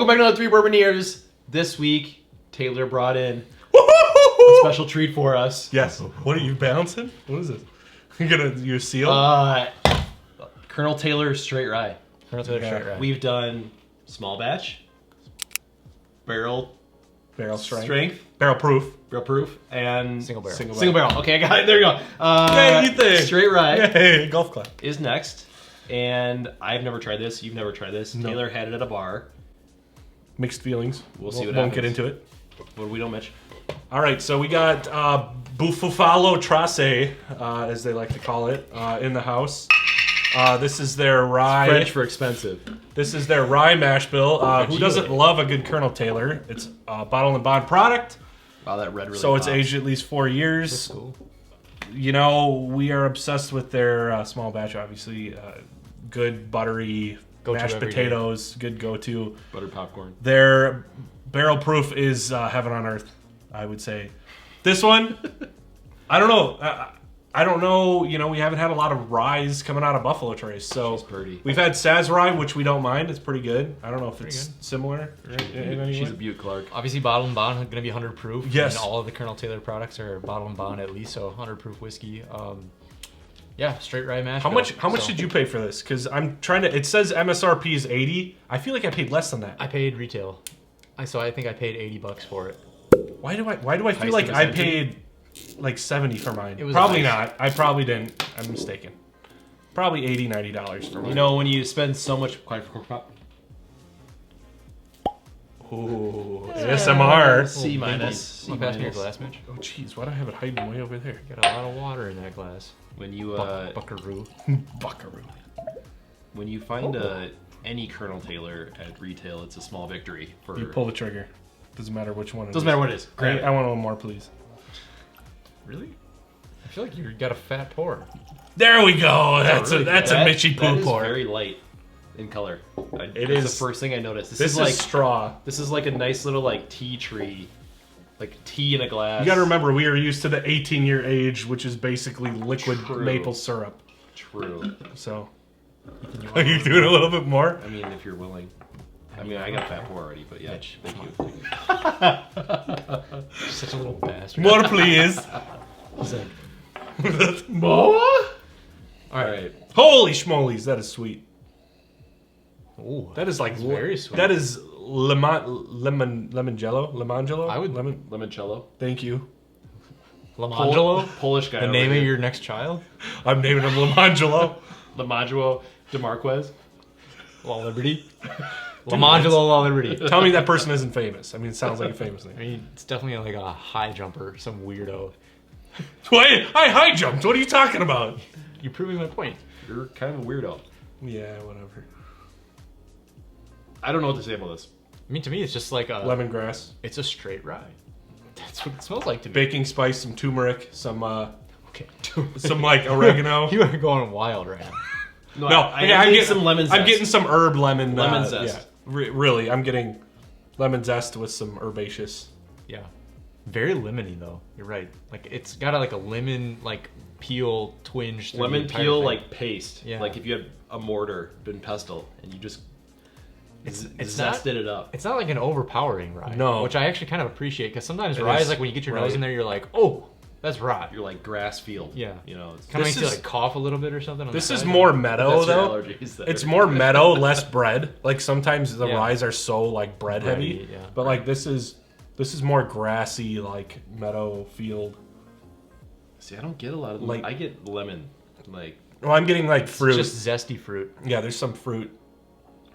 back to the Three Bourboniers. This week, Taylor brought in a special treat for us. Yes. What are you balancing? What is this? You seal? Colonel Taylor Straight Rye. Colonel Taylor Straight Rye. We've done small batch, barrel strength, barrel proof, and single barrel. Single barrel. Okay, I got it. There you go. Yay, Ethan. Straight Rye. Yay, golf clap. Is next. And I've never tried this. You've never tried this. No. Taylor had it at a ar. Mixed feelings. We'll see what Won't happens. get into it. What do we know, Mitch? All right, so we got Bufalo Trace, as they like to call it, in the house. This is their rye. French for expensive. This is their rye mash bill. Who doesn't love a good Colonel Taylor? It's a bottle and bond product. Wow, that red really So it's pops. aged at least 4 years. That's cool. You know, we are obsessed with their small batch, obviously. Good buttery mashed every potatoes, good go-to. Buttered popcorn. Their barrel proof is heaven on earth, I would say. This one, I don't know. I don't know. You know, we haven't had a lot of ryes coming out of Buffalo Trace, so She's pretty. we've had Saz rye, which we don't mind. It's pretty good. I don't know if it's similar. In any She's way. a beaut, Clark. Obviously, bottle and bond going to be 100 proof. Yes. And all of the Colonel Taylor products are bottle and bond at least, so 100 proof whiskey. Yeah, straight rye mash. How much did you pay for this? Because I'm trying to. It says MSRP is 80. I feel like I paid less than that. I paid retail. So I think I paid $80 for it. Why do I feel like I paid like 70 for mine? It was probably nice. not. I probably didn't. I'm mistaken. Probably $80, $90 for mine. You know, when you spend so much... Ooh, ASMR. C minus. Want to pass me your glass, Mitch? Oh, jeez, why do I have it hiding way over there? Got a lot of water in that glass. When you Buckaroo. Buckaroo. when you find any Colonel Taylor at retail, it's a small victory for. You pull the trigger. Doesn't matter which one it is. Doesn't matter what it is. Grab it. I want one more, please. Really? I feel like you got a fat pour. There we go. That's a Mitchy That poo is pour. very light in color. It It's is- the first thing I noticed. This is like straw. This is like a nice little like tea tree, like tea in a glass. You got to remember, we are used to the 18-year age, which is basically liquid True. maple syrup. True. So, are you doing a little bit more? I mean, if you're willing. I mean, I got a fat pour already, but yeah. Mitch, Thank you. Such a little bastard. More, please. He's like, More? All right. Holy schmolies, that is sweet. ooh. That is like That's very sweet. That is lemon jello. I would- Limoncello. Thank you. Lamangelo? Polish guy. The over name here. of your next child? I'm naming him Lamangelo. Lamangelo DeMarquez. La Liberty? Lamangelo La Liberty. Tell me that person isn't famous. I mean, it sounds like a famous I name. mean, it's definitely like a high jumper, some weirdo. Wait, I high jumped. What are you talking about? You're proving my point. You're kind of a weirdo. Yeah, whatever. I don't know what to say about this. I mean, to me, it's just like a... Lemongrass, It's a straight rye. That's what it smells like to me. baking spice, some turmeric, some Okay. like oregano. You are going wild right now. No, I'm I'm getting some lemon zest. I'm getting some herb lemon. Lemon zest. Yeah, really, I'm getting lemon zest with some herbaceous. Yeah. Very lemony, though. You're right. Like, it's got like a lemon, like, peel twinge. through the lemon entire peel thing. like paste. Yeah. Like if you had a mortar and pestle and you just It's zested it up. It's not like an overpowering rye. No. Which I actually kind of appreciate, because sometimes It rye is is like when you get your nose right. in there, you're like, oh, that's rye. You're like grass field. Yeah. You know, it's Kind of This makes you is- like cough a little bit or something. On This the is side. more meadow that's your though. allergies that It's are- more meadow, less bread. Like sometimes the Yeah. ryes are so like bread heavy, Bready, yeah. but like this is more grassy, like meadow field. See, I don't get a lot of Like- I get lemon, like Well, I'm getting like fruit. It's just zesty fruit. Yeah, there's some fruit.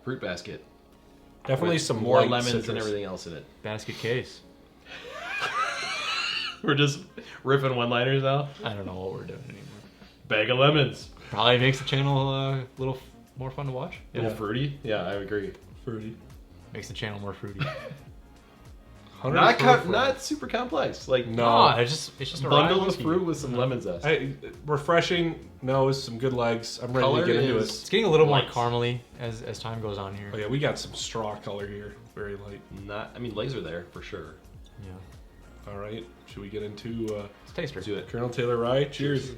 fruit basket. Definitely with some more light lemons citrus. and everything else in it. Basket case. We're just riffing one-liners now. I don't know what we're doing anymore. Bag of lemons. Probably makes the channel a little more fun to watch. A little fruity. Yeah, I agree. Fruity. Makes the channel more fruity. Not super complex. Like No. it's just a bundle rye of whiskey. fruit with some lemon zest. Refreshing nose, some good legs. I'm ready Color to get into is- it. It's getting a little Light. more caramely as time goes on here. Oh yeah, we got some straw color here. Very light. I mean, legs are there for sure. Yeah. All right, should we get into It's taster. Let's do it. Colonel Taylor Rye? Cheers.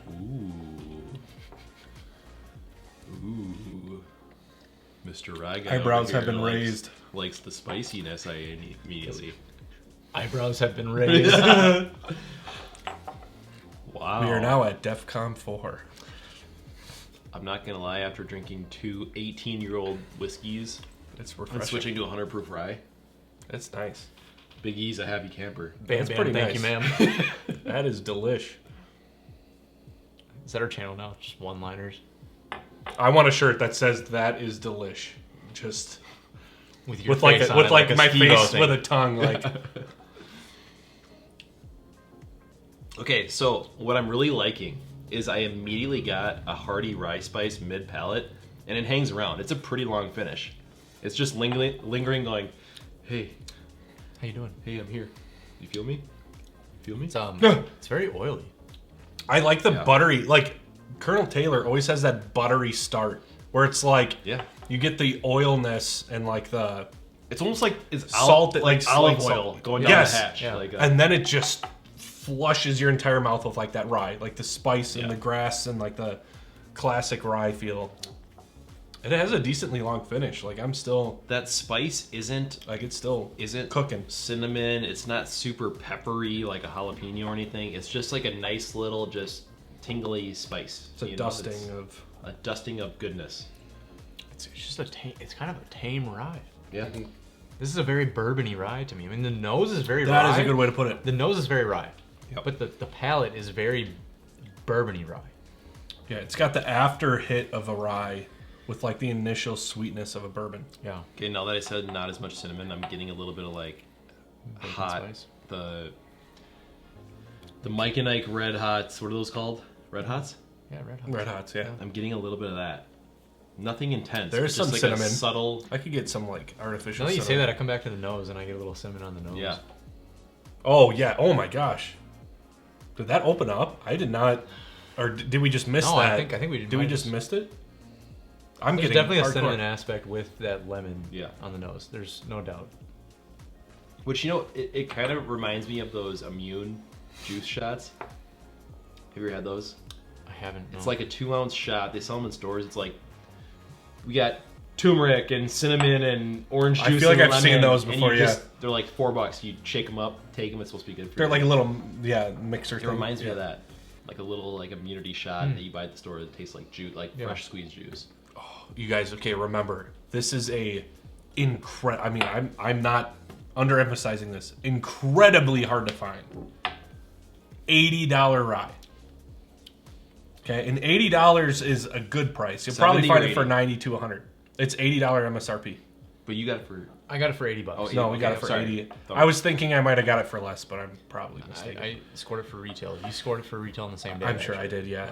Ooh. Mr. Rye guy Eyebrows over have here been raised. Likes the spiciness. I immediately. Eyebrows have been raised. Wow. We are now at DEFCON 4. I'm not gonna lie. After drinking 2 18-year-old whiskeys, It's I'm refreshing. switching to 100 proof rye. It's nice. Big E's a happy camper. Bam, That's bam, pretty thank nice. you, ma'am. That is delish. Is that our channel now? Just one-liners I want a shirt that says "That is delish." Just with your with like face a, on with it, like a my Speedo face thing. with a tongue. Like Okay, so what I'm really liking is I immediately got a hearty rye spice mid palate, and it hangs around. It's a pretty long finish. It's just lingering, going, "Hey, How you doing? hey, I'm here. You feel me? Feel me?" It's very oily. I like the Yeah. buttery. Like Colonel Taylor always has that buttery start where it's like Yeah. you get the oilness and like the It's almost like it's Salt, like like olive salt. oil going down Yes. the hatch. Yeah. Like, and then it just flushes your entire mouth with like that rye, like the spice and Yeah. the grass and like the classic rye feel. And it has a decently long finish. Like I'm still that spice isn't like it's still cooking. cinnamon. It's not super peppery like a jalapeno or anything. It's just like a nice little just tingly spice. It's a you know? dusting It's of a dusting of goodness. It's just it's kind of a tame rye. Yeah. This is a very bourbony rye to me. I mean, the nose is very that rye. is a good way to put it. The nose is very rye, Yep. but the palate is very bourbony rye. Yeah, it's got the after hit of a rye with like the initial sweetness of a bourbon. Yeah. Okay, now that I said not as much cinnamon, I'm getting a little bit of like Bacon hot spice. the Mike and Ike Red Hots. What are those called? Red Hots? Yeah, red hot. Red Hots, yeah. I'm getting a little bit of that. Nothing intense. There's just some like cinnamon. A subtle. I could get some like artificial Now that you say cinnamon. that, I come back to the nose and I get a little cinnamon on the nose. Yeah. Oh yeah. Oh my gosh. Did that open up? I did not. Or did we just miss No, that? I think we Did we just missed it? I'm There's getting definitely a hardcore. cinnamon aspect with that lemon Yeah. on the nose. There's no doubt. Which, you know, it kind of reminds me of those immune juice shots. Have you ever had those? I haven't. No. It's like a 2-ounce shot. They sell them in stores. It's like, we got turmeric and cinnamon and orange I juice. feel like and I've seen lemon, those and before, you yeah. They're like $4. You shake them up, take them. It's supposed to be good for They're you. like a little mixer It thing. reminds me Yeah. of that. Like a little like immunity shot that you buy at the store that tastes like juice, like Yeah. fresh squeezed juice. You guys, okay? Remember, this is a incredible. I mean, I'm not underemphasizing this. Incredibly hard to find. $80 rye. Okay, and $80 is a good price. You'll probably 70 find or it for 80? 90 to 100. It's $80 MSRP. But you got it for I got it for $80. Oh, No, yeah, we got okay, it for sorry. 80. Sorry. I was thinking I might have got it for less, but I'm probably mistaken. I scored it for retail. You scored it for retail on the same day. I'm sure I actually. did, yeah.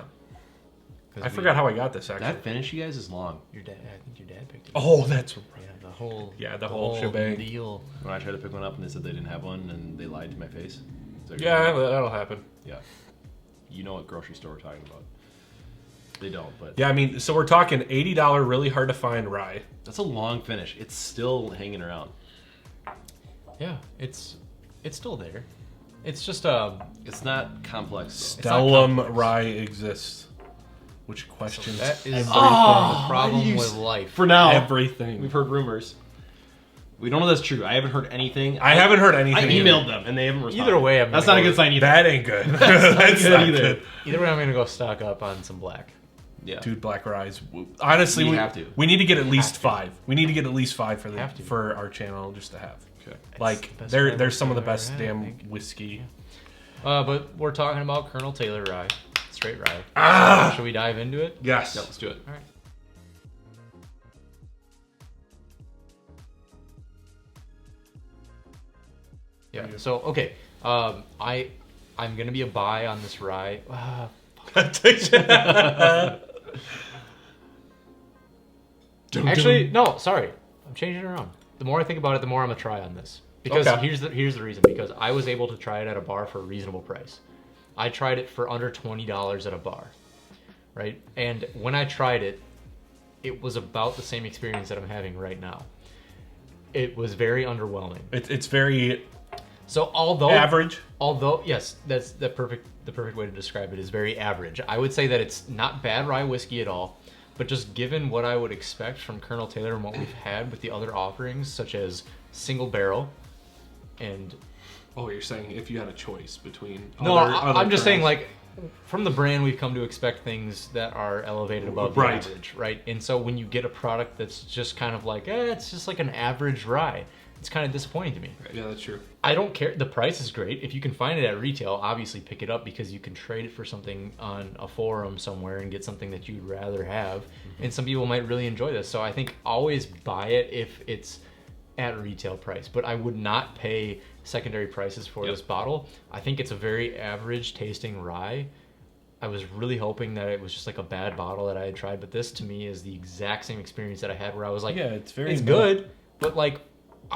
'Cause I forgot how I got this, actually. that finish. You guys is long. Your dad. I think your dad picked it. Oh, that's right. Yeah, the whole shebang. deal. When I tried to pick one up and they said they didn't have one and they lied to my face. So Yeah, that'll happen. yeah. You know what grocery store we're talking about. They don't, but Yeah, I mean, so we're talking $80 really hard to find rye. that's a long finish. It's still hanging around. Yeah, it's still there. It's just It's not complex though. not Stellum complex. rye exists. Which questions that is the why do problem you with life. For now, everything. we've heard rumors. We don't know that's true. I haven't heard anything. I haven't heard I anything. emailed them and they haven't responded. Either way, I'm that's gonna not a go good sign either. That ain't good. That's good not either. good. Either way, I'm gonna go stock up on some black. Yeah. Dude, black rye's. Honestly, We have to. We need to get at least to. 5. We need to get at least 5 for Have to. for our channel just to have. Okay. Like the best there, rye there's some of the whiskey I've best ever had, I damn think. whiskey. But we're talking about Colonel Taylor rye, straight rye. Ah! Should we dive into it? Yes. Yeah, let's do it. All right. Yeah. So okay, I'm gonna be a buy on this rye. Actually, no. Sorry, I'm changing it around. The more I think about it, the more I'm gonna try on this. Because Okay. here's the reason. Because I was able to try it at a bar for a reasonable price. I tried it for under $20 at a bar, right? And when I tried it, it was about the same experience that I'm having right now. It was very underwhelming. It's very So although average. although yes, that's the perfect way to describe it is very average. I would say that it's not bad rye whiskey at all. But just given what I would expect from Colonel Taylor and what we've had with the other offerings, such as single barrel and... Oh, you're saying if you had a choice between No, other I'm just saying, kernels. like, from the brand, we've come to expect things that are elevated above the Right. average, right? And so when you get a product that's just kind of like, it's just like an average rye, it's kind of disappointing to me. Yeah, that's true. I don't care. The price is great. If you can find it at retail, obviously pick it up because you can trade it for something on a forum somewhere and get something that you'd rather have. And some people might really enjoy this. So I think always buy it if it's at retail price. But I would not pay secondary prices for this bottle. I think it's a very average tasting rye. I was really hoping that it was just like a bad bottle that I had tried. But this to me is the exact same experience that I had where I was like, Yeah, it's very it's good, but like,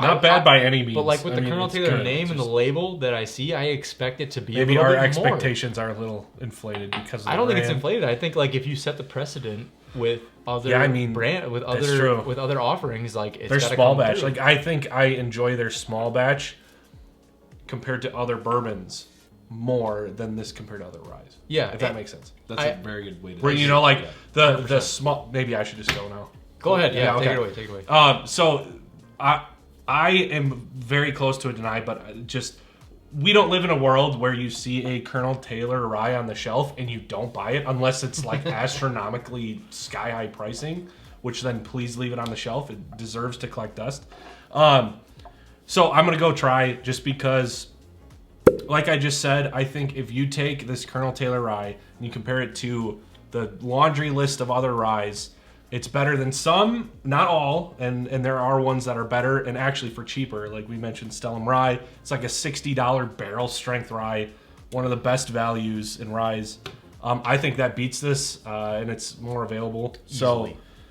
not bad by any means. but like with the Colonel it's Taylor good. name It's and the just- label that I see, I expect it to be maybe a little our bit more. expectations are a little inflated because of the I don't think it's brand. inflated. I think like if you set the precedent with other Yeah, I mean, brand with that's other true. with other offerings, like it's Their gotta small come batch. through. Like I think I enjoy their small batch compared to other bourbons more than this compared to other ryes. Yeah, If that makes sense. That's I- a very good way to. Where you know, like the 100%. small. Maybe I should just go now. Go ahead, yeah, okay. take it away. So I am very close to a deny, but just we don't live in a world where you see a Colonel Taylor rye on the shelf and you don't buy it unless it's like astronomically sky high pricing, which then please leave it on the shelf. It deserves to collect dust. So I'm gonna go try just because, like I just said, I think if you take this Colonel Taylor rye and you compare it to the laundry list of other ryes, it's better than some, not all, and there are ones that are better and actually for cheaper. Like we mentioned, Stellum Rye. It's like a $60 barrel strength rye, one of the best values in ryes. I think that beats this, and it's more available.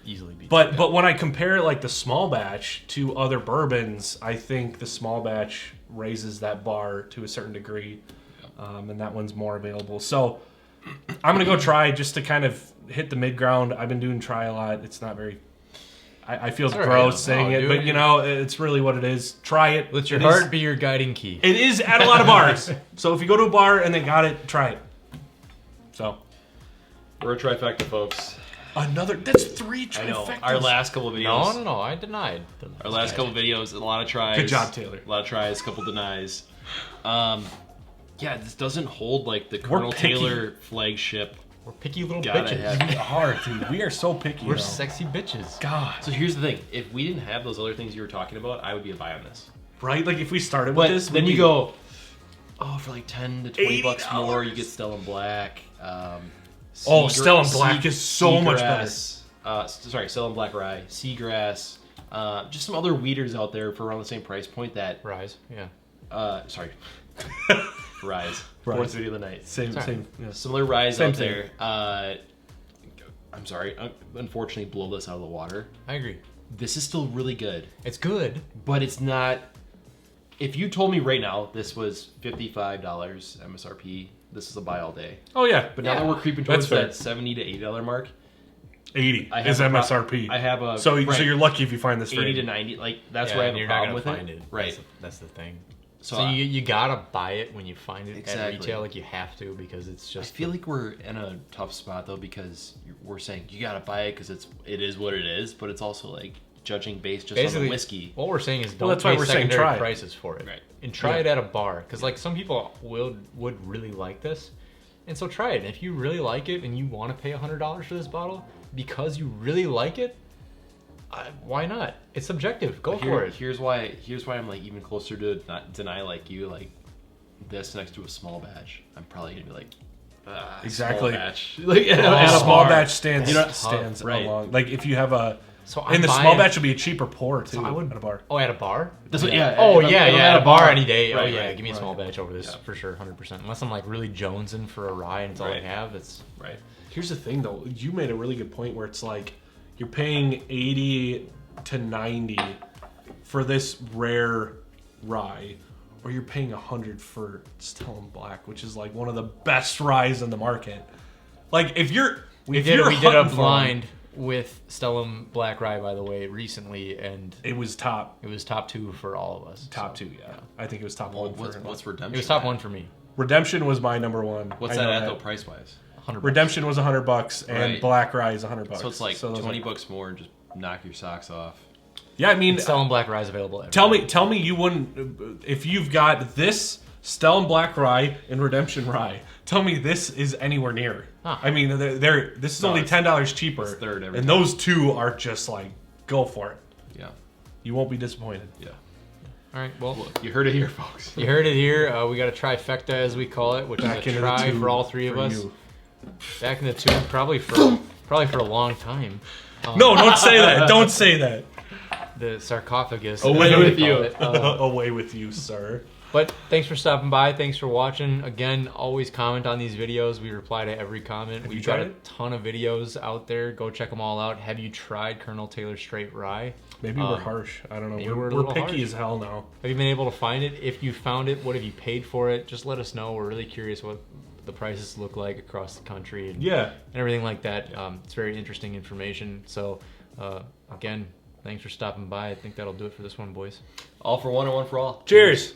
Easily beat. But when I compare like the small batch to other bourbons, I think the small batch raises that bar to a certain degree, and that one's more available. So I'm gonna go try just to kind of hit the mid ground. I've been doing try a lot. It's not very. I feel It's all right. gross saying No, it, dude. but you know it's really what it is. Try it. Let your It heart is- be your guiding key. It is at a lot of bars. So if you go to a bar and they got it, try it. So We're a trifecta, folks. that's 3 I know. trifectas. Our last couple of videos. No, I denied. Our last couple of videos, a lot of tries. Good job, Taylor. A lot of tries, a couple denies. Yeah, this doesn't hold like the Colonel picky. Taylor flagship. We're picky little Gotta bitches. have- We are, dude. We are so picky. We're now. sexy bitches. God. So here's the thing: if we didn't have those other things you were talking about, I would be a buy on this. Right? Like if we started with But this, then we'd you be- go, oh, for like 10 to 20 bucks $80. more, you get Stellum Black. Stellum Black is so much better. Sorry, Stellum Black Rye, Seagrass, just some other weeders out there for around the same price point that. Rise, yeah. Sorry, Rise. Rise. Fourth video of the night. Same. Sorry. Yes. Similar Rise Same out thing. there. I'm sorry. Unfortunately, blow this out of the water. I agree. This is still really good, It's good. but it's not. If you told me right now this was $55 MSRP, this is a buy all day. Oh yeah, But now Yeah. that we're creeping That's towards fair. that $70 to $80 mark, 80 I have is a pro- MSRP. I have a so right, you're lucky if you find this for 80 to 90. Like that's Yeah, where I and have a you're not problem gonna with find it. it. Right. That's the thing. So So I- you gotta buy it when you find it at Exactly. retail, like you have to, because it's I just. feel like we're in a tough spot though because we're saying you gotta buy it because it is what it is, but it's also like judging based just on basically the whiskey. What we're saying is don't that's why pay we're saying secondary try it. prices for it, Right. and try it at a bar, because like some people would really like this, and so try it. And if you really like it and you want to pay $100 for this bottle because you really like it, why not? It's subjective. Go for it. Here's why I'm like even closer to not deny like you like this next to a small batch. I'm probably gonna be like Exactly. small batch. Like a at a small bar. batch stands You know, stands right. along. Like if you have a, So and the I'm small buying- batch will be a cheaper pour too So I would at a bar. Oh, at a bar? That's what, yeah. Oh if I'm- yeah, if I'm yeah, at a bar any day. Right, Oh yeah, right, give me a small right. batch over this Yeah. for sure, 100%. Unless I'm like really jonesing for a rye and it's all I Right. have, it's Right. Here's the thing though, you made a really good point where it's like you're paying 80 to 90 for this rare rye, or you're paying 100 for Stellum Black, which is like one of the best ryes in the market. Like if you're we did a blind with Stellum Black Rye, by the way, recently, and it was top it was top 2 for all of us. top so, 2, yeah. I think it was top Well, one. what's Redemption? It was top at? 1 for me. Redemption was my number one. What's I that know at though price wise? $100. Redemption was $100, and Right. Black Rye is $100. So it's like those 20 are- bucks more and just knock your socks off. Yeah, I mean, Stella and Black Rye is available everywhere. tell me you wouldn't if you've got this Stella and Black Rye and Redemption Rye. Tell me this is anywhere near. Huh. I mean, this is No, only it's- $10 cheaper, it's third every and time. those two are just like go for it. Yeah. You won't be disappointed. Yeah. All right, well, You heard it here, folks. you heard it here. We got a trifecta, as we call it, which Back is a into the try tube for all three of for us. you. Back in the tube, probably for a long time. No, don't say that. Don't say that. The sarcophagus. Away as we with call you. it. Away with you, sir. But thanks for stopping by. Thanks for watching. Again, always comment on these videos. We reply to every comment. you We've got tried a it? ton of videos out there. Go check them all out. Have you tried Colonel Taylor Straight Rye? Maybe we're harsh. I don't know. maybe We're we're a little picky harsh. as hell now. Have you been able to find it? If you found it, what have you paid for it? Just let us know. We're really curious what the prices look like across the country and, Yeah. and everything like that. It's very interesting information. So, again, thanks for stopping by. I think that'll do it for this one, boys. All for one and one for all. Cheers.